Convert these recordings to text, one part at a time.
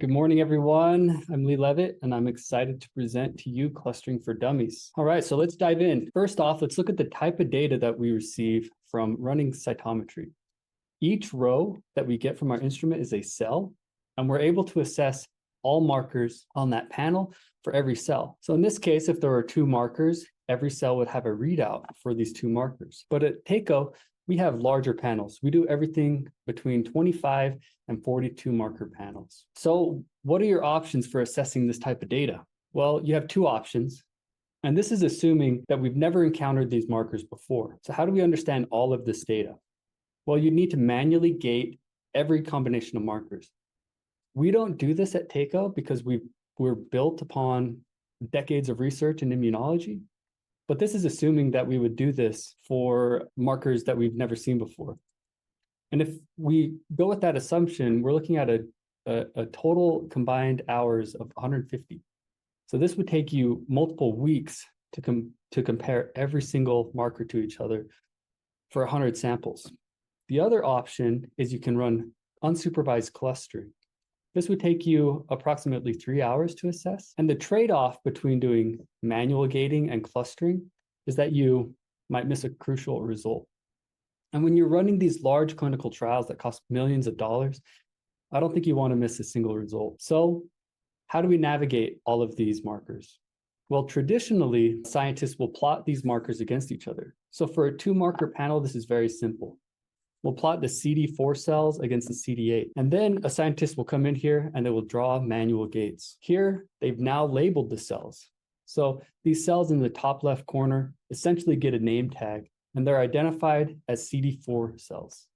Good morning, everyone. I'm Lee Levitt, and I'm excited to present to you Clustering for Dummies. All right, so let's dive in. First off, let's look at the type of data that we receive from running cytometry. Each row that we get from our instrument is a cell, and we're able to assess all markers on that panel for every cell. So in this case, if there are two markers, every cell would have a readout for these two markers. But at TACO, we have larger panels. We do everything between 25 and 42 marker panels. So what are your options for assessing this type of data? Well, you have two options. And this is assuming that we've never encountered these markers before. So how do we understand all of this data? Well, you need to manually gate every combination of markers. We don't do this at TACO because we're built upon decades of research in immunology. But this is assuming that we would do this for markers that we've never seen before. And if we go with that assumption, we're looking at a total combined hours of 150. So this would take you multiple weeks to compare every single marker to each other for 100 samples. The other option is you can run unsupervised clustering. This would take you approximately 3 hours to assess. And the trade-off between doing manual gating and clustering is that you might miss a crucial result. And when you're running these large clinical trials that cost millions of dollars, I don't think you want to miss a single result. So how do we navigate all of these markers? Well, traditionally, scientists will plot these markers against each other. So for a 2-marker panel, this is very simple. We'll plot the CD4 cells against the CD8. And then a scientist will come in here and they will draw manual gates. Here, they've now labeled the cells. So these cells in the top left corner essentially get a name tag, and they're identified as CD4 cells.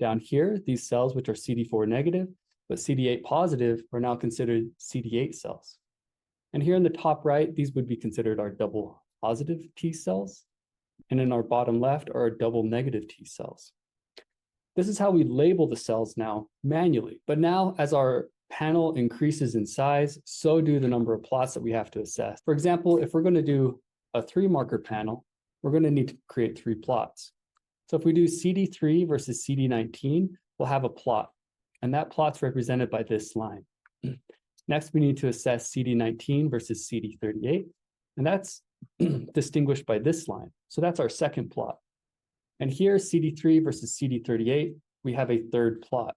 Down here, these cells, which are CD4 negative, but CD8 positive, are now considered CD8 cells. And here in the top right, these would be considered our double positive T cells. And in our bottom left are our double negative T cells. This is how we label the cells now manually. But now as our panel increases in size, so do the number of plots that we have to assess. For example, if we're going to do a 3-marker panel, we're going to need to create 3 plots. So if we do CD3 versus CD19, we'll have a plot. And that plot's represented by this line. Next, we need to assess CD19 versus CD38. And that's distinguished by this line. So that's our second plot. And here, CD3 versus CD38, we have a third plot.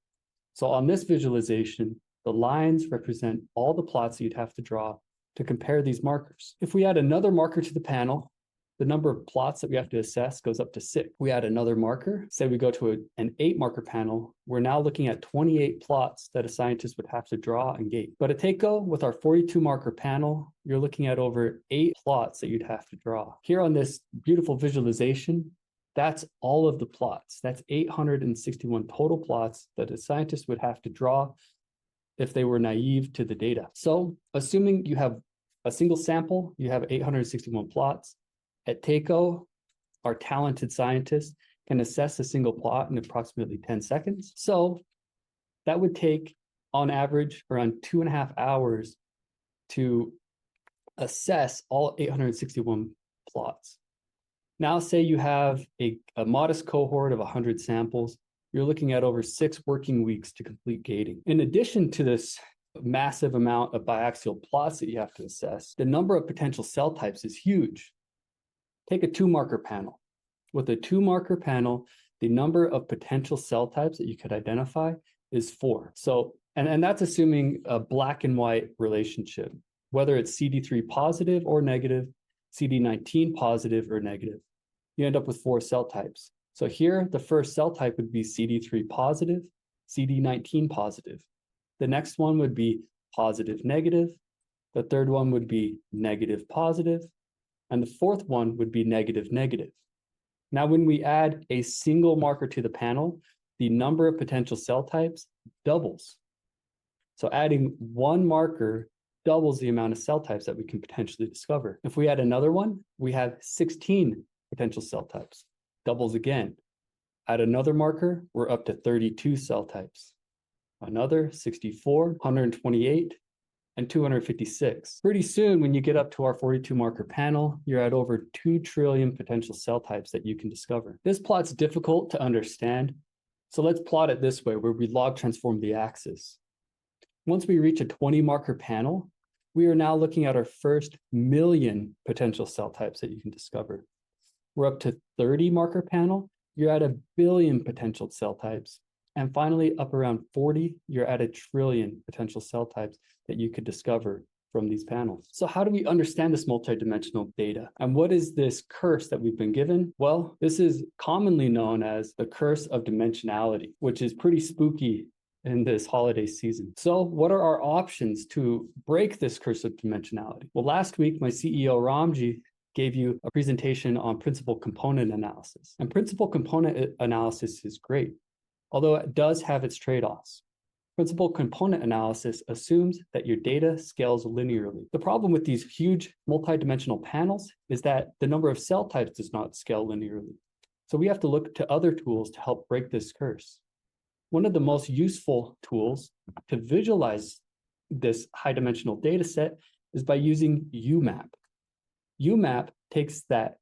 So on this visualization, the lines represent all the plots that you'd have to draw to compare these markers. If we add another marker to the panel, the number of plots that we have to assess goes up to 6. We add another marker, say we go to an 8-marker panel, we're now looking at 28 plots that a scientist would have to draw and gate. But at TACO, with our 42-marker panel, you're looking at over 8 plots that you'd have to draw. Here on this beautiful visualization, that's all of the plots. That's 861 total plots that a scientist would have to draw if they were naive to the data. So assuming you have a single sample, you have 861 plots. At TACO, our talented scientists can assess a single plot in approximately 10 seconds. So that would take, on average, around 2.5 hours to assess all 861 plots. Now, say you have a modest cohort of 100 samples, you're looking at over 6 working weeks to complete gating. In addition to this massive amount of biaxial plots that you have to assess, the number of potential cell types is huge. Take a 2-marker panel. With a 2-marker panel, the number of potential cell types that you could identify is 4. So, and that's assuming a black and white relationship, whether it's CD3 positive or negative, CD19 positive or negative. You end up with 4 cell types. So here, the first cell type would be CD3 positive, CD19 positive. The next one would be positive negative. The third one would be negative positive. And the fourth one would be negative negative. Now, when we add a single marker to the panel, the number of potential cell types doubles. So adding 1 marker doubles the amount of cell types that we can potentially discover. If we add another one, we have 16 potential cell types, doubles again. Add another marker, we're up to 32 cell types. Another 64, 128, and 256. Pretty soon, when you get up to our 42-marker panel, you're at over 2 trillion potential cell types that you can discover. This plot's difficult to understand, so let's plot it this way, where we log transform the axis. Once we reach a 20 marker panel, we are now looking at our first million potential cell types that you can discover. We're up to 30 marker panel, you're at 1 billion potential cell types. And finally, up around 40, you're at 1 trillion potential cell types that you could discover from these panels. So how do we understand this multidimensional data? And what is this curse that we've been given? Well, this is commonly known as the curse of dimensionality, which is pretty spooky in this holiday season. So what are our options to break this curse of dimensionality? Well, last week, my CEO Ramji gave you a presentation on principal component analysis. And principal component analysis is great, although it does have its trade-offs. Principal component analysis assumes that your data scales linearly. The problem with these huge multidimensional panels is that the number of cell types does not scale linearly. So we have to look to other tools to help break this curse. One of the most useful tools to visualize this high dimensional data set is by using UMAP. UMAP takes that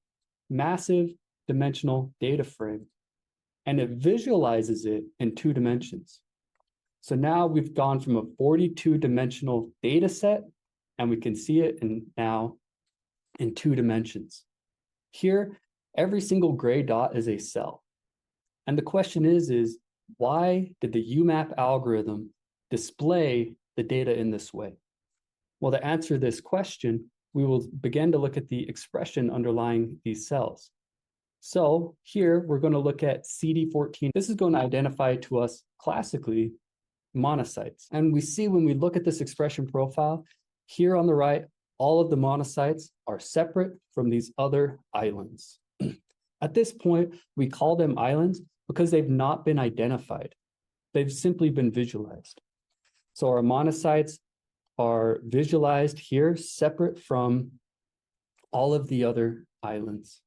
massive dimensional data frame and it visualizes it in 2 dimensions. So now we've gone from a 42-dimensional data set, and we can see it now in 2 dimensions. Here, every single gray dot is a cell. And the question is why did the UMAP algorithm display the data in this way? Well, to answer this question, we will begin to look at the expression underlying these cells. So here, we're going to look at CD14. This is going to identify to us classically monocytes. And we see when we look at this expression profile, here on the right, all of the monocytes are separate from these other islands. At this point, we call them islands because they've not been identified. They've simply been visualized. So our monocytes are visualized here, separate from all of the other islands.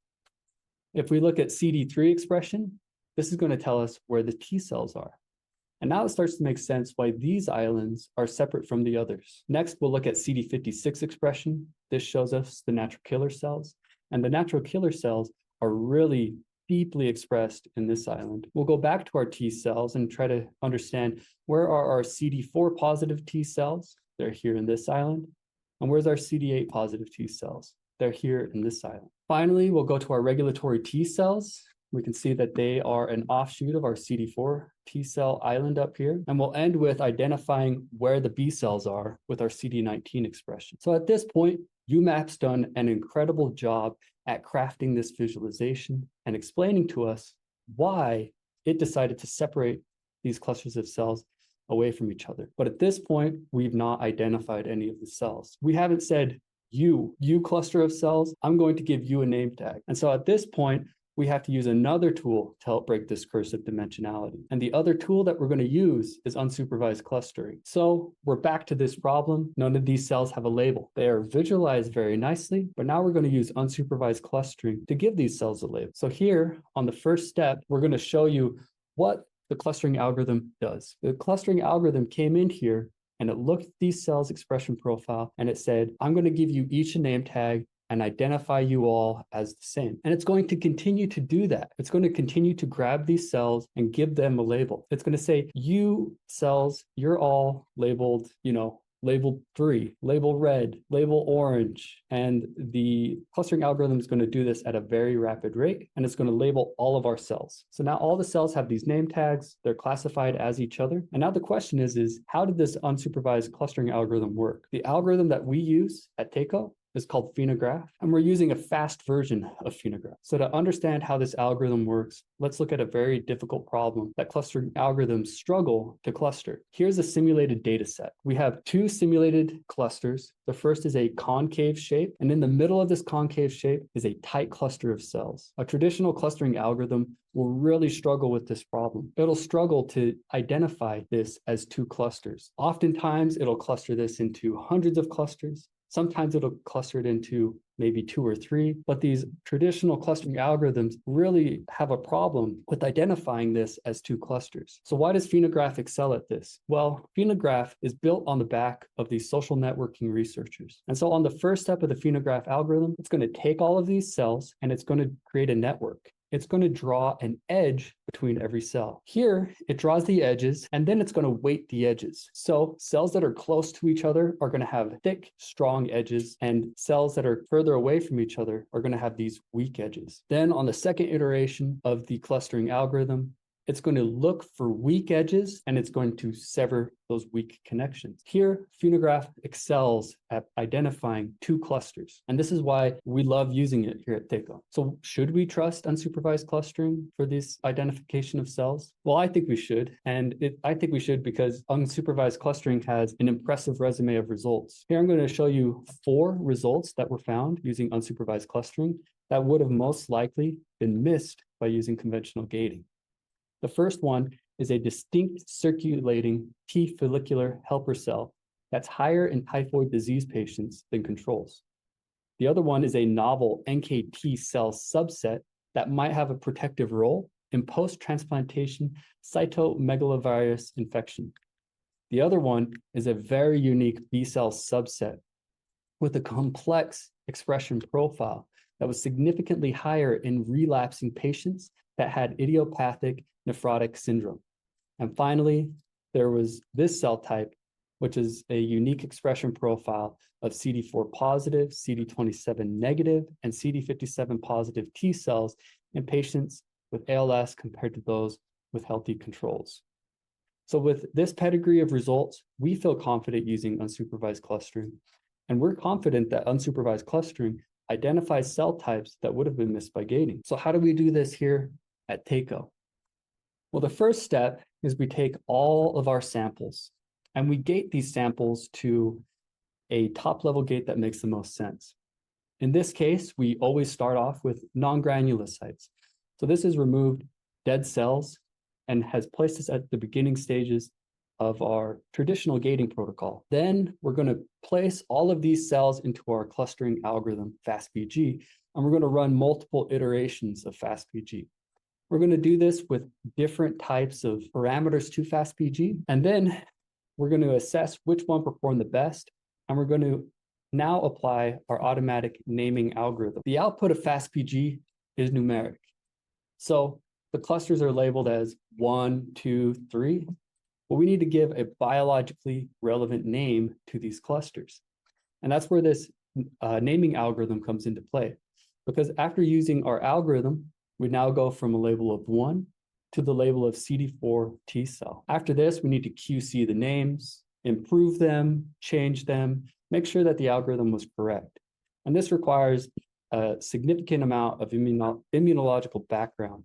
If we look at CD3 expression, this is going to tell us where the T cells are. And now it starts to make sense why these islands are separate from the others. Next, we'll look at CD56 expression. This shows us the natural killer cells. And the natural killer cells are really deeply expressed in this island. We'll go back to our T cells and try to understand where are our CD4 positive T cells? They're here in this island. And where's our CD8 positive T cells? They're here in this island. Finally, we'll go to our regulatory T cells. We can see that they are an offshoot of our CD4 T cell island up here. And we'll end with identifying where the B cells are with our CD19 expression. So at this point, UMAP's done an incredible job at crafting this visualization and explaining to us why it decided to separate these clusters of cells away from each other. But at this point, we've not identified any of the cells. We haven't said, you cluster of cells, I'm going to give you a name tag. And so at this point, we have to use another tool to help break this curse of dimensionality. And the other tool that we're going to use is unsupervised clustering. So we're back to this problem. None of these cells have a label. They are visualized very nicely, but now we're going to use unsupervised clustering to give these cells a label. So here on the first step, we're going to show you what the clustering algorithm does. The clustering algorithm came in here and it looked at these cells' expression profile and it said, I'm going to give you each a name tag and identify you all as the same. And it's going to continue to do that. It's going to continue to grab these cells and give them a label. It's going to say, you cells, you're all labeled, label 3, label red, label orange. And the clustering algorithm is going to do this at a very rapid rate, and it's going to label all of our cells. So now all the cells have these name tags. They're classified as each other. And now the question is how did this unsupervised clustering algorithm work? The algorithm that we use at Takeo is called Phenograph, and we're using a fast version of Phenograph. So to understand how this algorithm works, let's look at a very difficult problem that clustering algorithms struggle to cluster. Here's a simulated data set. We have 2 simulated clusters. The first is a concave shape, and in the middle of this concave shape is a tight cluster of cells. A traditional clustering algorithm will really struggle with this problem. It'll struggle to identify this as 2 clusters. Oftentimes, it'll cluster this into hundreds of clusters. Sometimes it'll cluster it into maybe 2 or 3, but these traditional clustering algorithms really have a problem with identifying this as 2 clusters. So why does Phenograph excel at this? Well, Phenograph is built on the back of these social networking researchers. And so on the first step of the Phenograph algorithm, it's going to take all of these cells and it's going to create a network. It's going to draw an edge between every cell. Here, it draws the edges, and then it's going to weight the edges. So cells that are close to each other are going to have thick, strong edges, and cells that are further away from each other are going to have these weak edges. Then on the second iteration of the clustering algorithm, it's going to look for weak edges, and it's going to sever those weak connections. Here, Funograph excels at identifying two clusters, and this is why we love using it here at TACO. So should we trust unsupervised clustering for this identification of cells? Well, I think we should, and I think we should because unsupervised clustering has an impressive resume of results. Here, I'm going to show you 4 results that were found using unsupervised clustering that would have most likely been missed by using conventional gating. The first one is a distinct circulating T follicular helper cell that's higher in typhoid disease patients than controls. The other one is a novel NKT cell subset that might have a protective role in post-transplantation cytomegalovirus infection. The other one is a very unique B cell subset with a complex expression profile that was significantly higher in relapsing patients that had idiopathic nephrotic syndrome. And finally, there was this cell type, which is a unique expression profile of CD4 positive, CD27 negative, and CD57 positive T cells in patients with ALS compared to those with healthy controls. So with this pedigree of results, we feel confident using unsupervised clustering, and we're confident that unsupervised clustering identifies cell types that would have been missed by gating. So how do we do this here at TACO? Well, the first step is we take all of our samples and we gate these samples to a top-level gate that makes the most sense. In this case, we always start off with non-granulocytes. So this has removed dead cells and has placed us at the beginning stages of our traditional gating protocol. Then we're going to place all of these cells into our clustering algorithm, FastPG, and we're going to run multiple iterations of FastPG. We're going to do this with different types of parameters to FastPG, and then we're going to assess which one performed the best, and we're going to now apply our automatic naming algorithm. The output of FastPG is numeric. So the clusters are labeled as 1, 2, 3, but we need to give a biologically relevant name to these clusters. And that's where this naming algorithm comes into play, because after using our algorithm, we now go from a label of 1 to the label of CD4 T cell. After this, we need to QC the names, improve them, change them, make sure that the algorithm was correct. And this requires a significant amount of immunological background,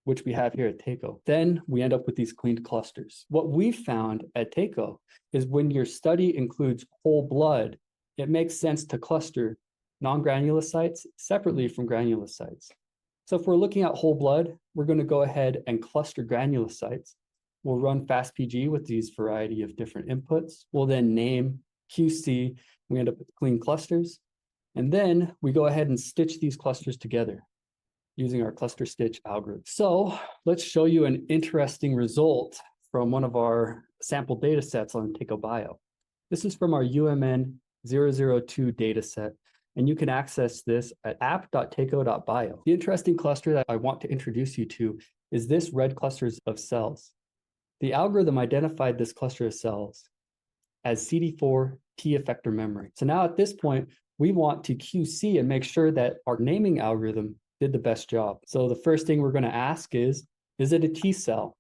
which we have here at TACO. Then we end up with these cleaned clusters. What we found at TACO is when your study includes whole blood, it makes sense to cluster non-granulocytes separately from granulocytes. So if we're looking at whole blood, we're going to go ahead and cluster granulocytes. We'll run FastPG with these variety of different inputs. We'll then name, QC, we end up with clean clusters. And then we go ahead and stitch these clusters together using our cluster stitch algorithm. So let's show you an interesting result from one of our sample data sets on TACO Bio. This is from our UMN 002 data set, and you can access this at app.taco.bio. The interesting cluster that I want to introduce you to is this red cluster of cells. The algorithm identified this cluster of cells as CD4 T effector memory. So now at this point, we want to QC and make sure that our naming algorithm did the best job. So the first thing we're going to ask is it a T cell?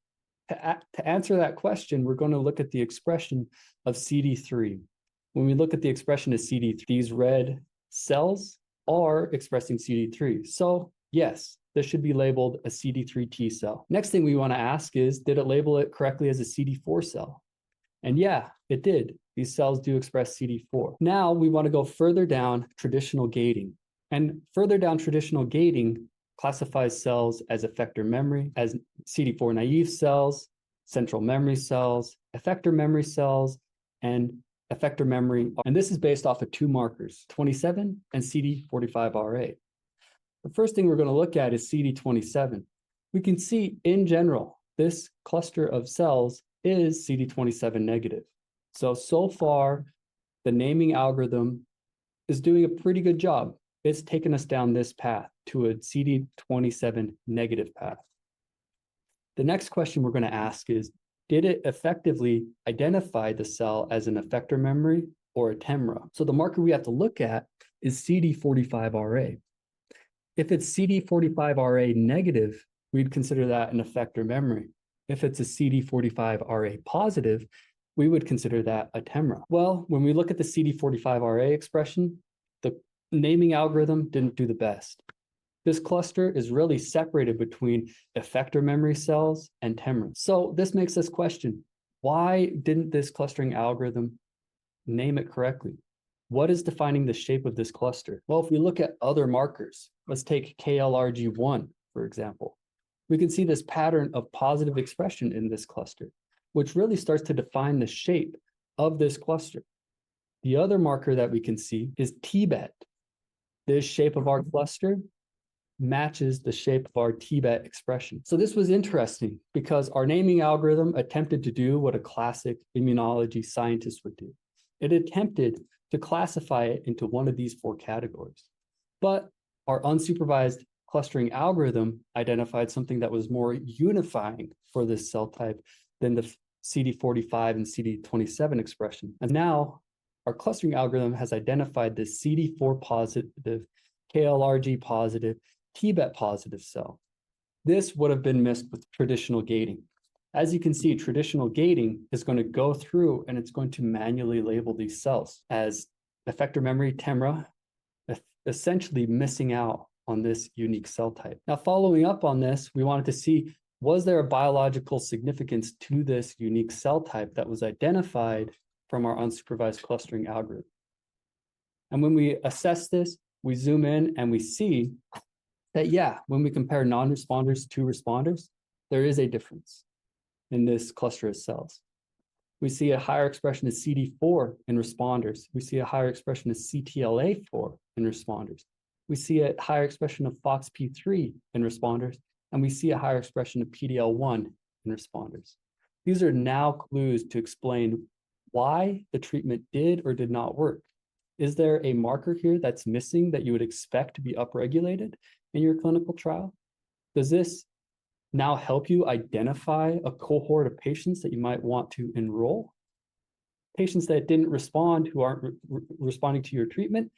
To answer that question, we're going to look at the expression of CD3. When we look at the expression of CD3, these red cells are expressing CD3. So yes, this should be labeled a CD3 T cell. Next thing we want to ask is, did it label it correctly as a CD4 cell? And yeah, it did. These cells do express CD4. Now we want to go further down traditional gating. And further down traditional gating classifies cells as effector memory, as CD4 naive cells, central memory cells, effector memory cells, and effector memory. And this is based off of 2 markers, 27 and CD45RA. The first thing we're going to look at is CD27. We can see in general, this cluster of cells is CD27 negative. So far, the naming algorithm is doing a pretty good job. It's taken us down this path to a CD27 negative path. The next question we're going to ask is, did it effectively identify the cell as an effector memory or a TEMRA? So the marker we have to look at is CD45RA. If it's CD45RA negative, we'd consider that an effector memory. If it's a CD45RA positive, we would consider that a TEMRA. Well, when we look at the CD45RA expression, the naming algorithm didn't do the best. This cluster is really separated between effector memory cells and TEMRAs. So this makes us question, why didn't this clustering algorithm name it correctly? What is defining the shape of this cluster? Well, if we look at other markers, let's take KLRG1, for example. We can see this pattern of positive expression in this cluster, which really starts to define the shape of this cluster. The other marker that we can see is TBET. This shape of our cluster matches the shape of our TBET expression. So this was interesting because our naming algorithm attempted to do what a classic immunology scientist would do. It attempted to classify it into one of these four categories. But our unsupervised clustering algorithm identified something that was more unifying for this cell type than the CD45 and CD27 expression. And now our clustering algorithm has identified this CD4 positive, KLRG positive, TBET positive cell. This would have been missed with traditional gating. As you can see, traditional gating is going to go through and it's going to manually label these cells as effector memory TEMRA, essentially missing out on this unique cell type. Now, following up on this, we wanted to see, was there a biological significance to this unique cell type that was identified from our unsupervised clustering algorithm? And when we assess this, we zoom in and we see that, yeah, when we compare non-responders to responders, there is a difference in this cluster of cells. We see a higher expression of CD4 in responders. We see a higher expression of CTLA4 in responders. We see a higher expression of FOXP3 in responders, and we see a higher expression of PDL1 in responders. These are now clues to explain why the treatment did or did not work. Is there a marker here that's missing that you would expect to be upregulated in your clinical trial? Does this now help you identify a cohort of patients that you might want to enroll? Patients that didn't respond, who aren't responding to your treatment,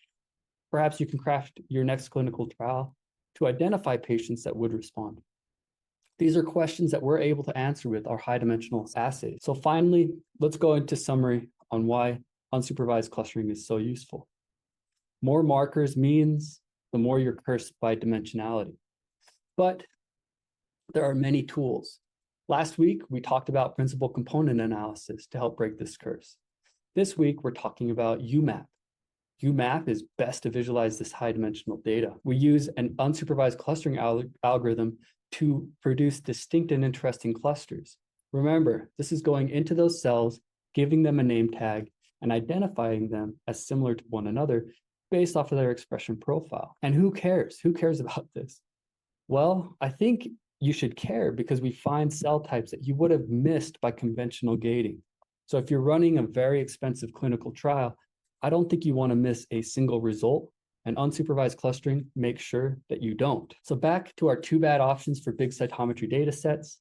perhaps you can craft your next clinical trial to identify patients that would respond. These are questions that we're able to answer with our high-dimensional assays. So finally, let's go into summary on why unsupervised clustering is so useful. More markers means the more you're cursed by dimensionality. But there are many tools. Last week, we talked about principal component analysis to help break this curse. This week, we're talking about UMAP. UMAP is best to visualize this high-dimensional data. We use an unsupervised clustering algorithm to produce distinct and interesting clusters. Remember, this is going into those cells, giving them a name tag, and identifying them as similar to one another based off of their expression profile. And who cares? Who cares about this? Well, I think you should care because we find cell types that you would have missed by conventional gating. So if you're running a very expensive clinical trial, I don't think you want to miss a single result, and unsupervised clustering makes sure that you don't. So back to our two bad options for big cytometry data sets.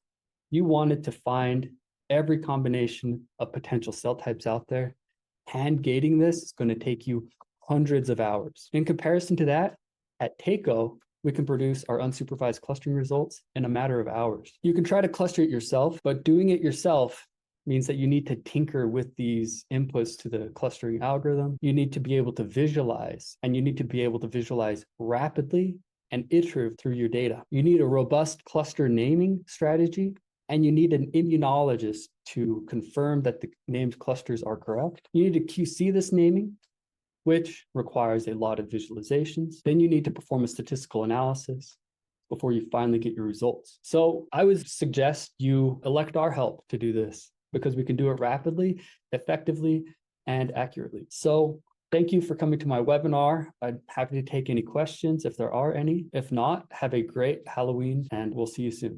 You wanted to find every combination of potential cell types out there. Hand gating this is going to take you hundreds of hours. In comparison to that, at TACO, we can produce our unsupervised clustering results in a matter of hours. You can try to cluster it yourself, but doing it yourself means that you need to tinker with these inputs to the clustering algorithm. You need to be able to visualize, and you need to be able to visualize rapidly and iterate through your data. You need a robust cluster naming strategy, and you need an immunologist to confirm that the named clusters are correct. You need to QC this naming, which requires a lot of visualizations. Then you need to perform a statistical analysis before you finally get your results. So I would suggest you elect our help to do this because we can do it rapidly, effectively, and accurately. So thank you for coming to my webinar. I'm happy to take any questions if there are any. If not, have a great Halloween and we'll see you soon.